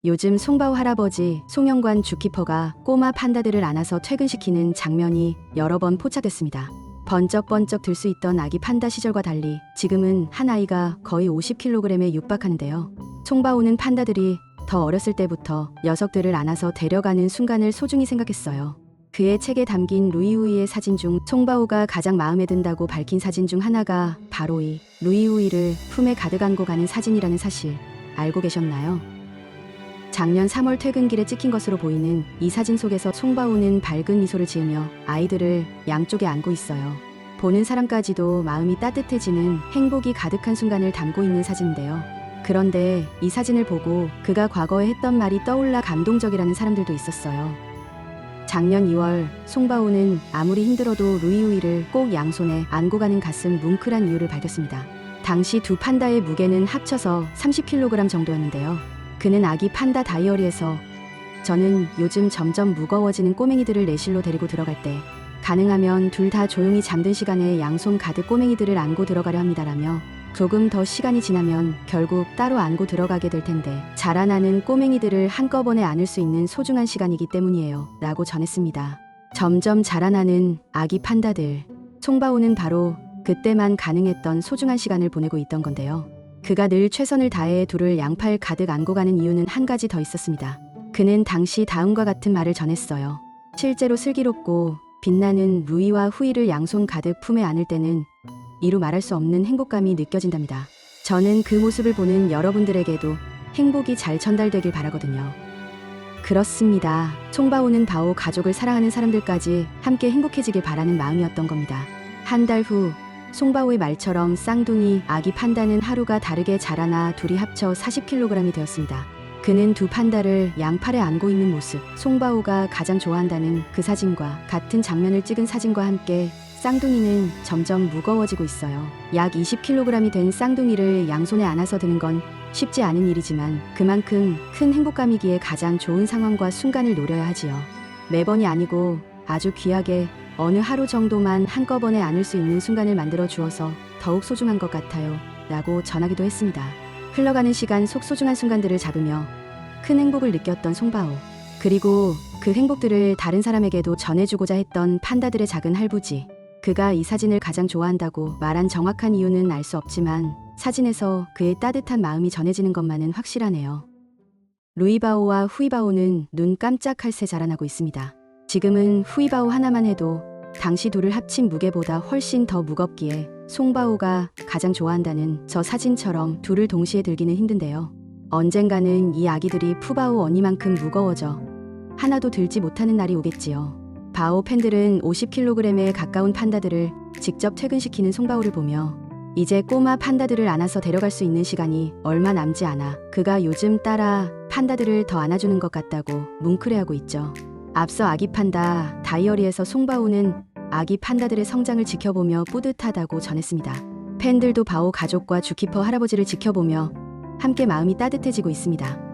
요즘 송바오 할아버지, 송영관 주키퍼가 꼬마 판다들을 안아서 퇴근시키는 장면이 여러 번 포착됐습니다. 번쩍번쩍 들 수 있던 아기 판다 시절과 달리 지금은 한 아이가 거의 50kg에 육박하는데요. 송바오는 판다들이 더 어렸을 때부터 녀석들을 안아서 데려가는 순간을 소중히 생각했어요. 그의 책에 담긴 루이우이의 사진 중 송바오가 가장 마음에 든다고 밝힌 사진 중 하나가 바로 이 루이우이를 품에 가득 안고 가는 사진이라는 사실 알고 계셨나요? 작년 3월 퇴근길에 찍힌 것으로 보이는 이 사진 속에서 송바오는 밝은 미소를 지으며 아이들을 양쪽에 안고 있어요. 보는 사람까지도 마음이 따뜻해지는 행복이 가득한 순간을 담고 있는 사진인데요. 그런데 이 사진을 보고 그가 과거에 했던 말이 떠올라 감동적이라는 사람들도 있었어요. 작년 2월 송바오는 아무리 힘들어도 루이우이를 꼭 양손에 안고 가는 가슴 뭉클한 이유를 밝혔습니다. 당시 두 판다의 무게는 합쳐서 30kg 정도였는데요. 그는 아기 판다 다이어리에서 저는 요즘 점점 무거워지는 꼬맹이들을 내실로 데리고 들어갈 때 가능하면 둘 다 조용히 잠든 시간에 양손 가득 꼬맹이들을 안고 들어가려 합니다라며 조금 더 시간이 지나면 결국 따로 안고 들어가게 될 텐데 자라나는 꼬맹이들을 한꺼번에 안을 수 있는 소중한 시간이기 때문이에요 라고 전했습니다. 점점 자라나는 아기 판다들. 송바오는 바로 그때만 가능했던 소중한 시간을 보내고 있던 건데요. 그가 늘 최선을 다해 둘을 양팔 가득 안고 가는 이유는 한 가지 더 있었습니다. 그는 당시 다음과 같은 말을 전했어요. 실제로 슬기롭고 빛나는 루이와 후이를 양손 가득 품에 안을 때는 이루 말할 수 없는 행복감이 느껴진답니다. 저는 그 모습을 보는 여러분들에게도 행복이 잘 전달되길 바라거든요. 그렇습니다. 송바오는 바오 가족을 사랑하는 사람들까지 함께 행복해지길 바라는 마음이었던 겁니다. 한 달 후 송바오의 말처럼 쌍둥이 아기 판다는 하루가 다르게 자라나 둘이 합쳐 40kg이 되었습니다. 그는 두 판다를 양팔에 안고 있는 모습, 송바오가 가장 좋아한다는 그 사진과 같은 장면을 찍은 사진과 함께 쌍둥이는 점점 무거워지고 있어요. 약 20kg이 된 쌍둥이를 양손에 안아서 드는 건 쉽지 않은 일이지만 그만큼 큰 행복감이기에 가장 좋은 상황과 순간을 노려야 하지요. 매번이 아니고 아주 귀하게 어느 하루 정도만 한꺼번에 안을 수 있는 순간을 만들어 주어서 더욱 소중한 것 같아요 라고 전하기도 했습니다. 흘러가는 시간 속 소중한 순간들을 잡으며 큰 행복을 느꼈던 송바오. 그리고 그 행복들을 다른 사람에게도 전해주고자 했던 판다들의 작은 할부지. 그가 이 사진을 가장 좋아한다고 말한 정확한 이유는 알 수 없지만 사진에서 그의 따뜻한 마음이 전해지는 것만은 확실하네요. 루이바오와 후이바오는 눈 깜짝할 새 자라나고 있습니다. 지금은 후이바오 하나만 해도 당시 둘을 합친 무게보다 훨씬 더 무겁기에 송바오가 가장 좋아한다는 저 사진처럼 둘을 동시에 들기는 힘든데요. 언젠가는 이 아기들이 푸바오 언니만큼 무거워져 하나도 들지 못하는 날이 오겠지요. 바오 팬들은 50kg에 가까운 판다들을 직접 퇴근시키는 송바오를 보며 이제 꼬마 판다들을 안아서 데려갈 수 있는 시간이 얼마 남지 않아 그가 요즘 따라 판다들을 더 안아주는 것 같다고 뭉클해하고 있죠. 앞서 아기 판다 다이어리에서 송바오는 아기 판다들의 성장을 지켜보며 뿌듯하다고 전했습니다. 팬들도 바오 가족과 주키퍼 할아버지를 지켜보며 함께 마음이 따뜻해지고 있습니다.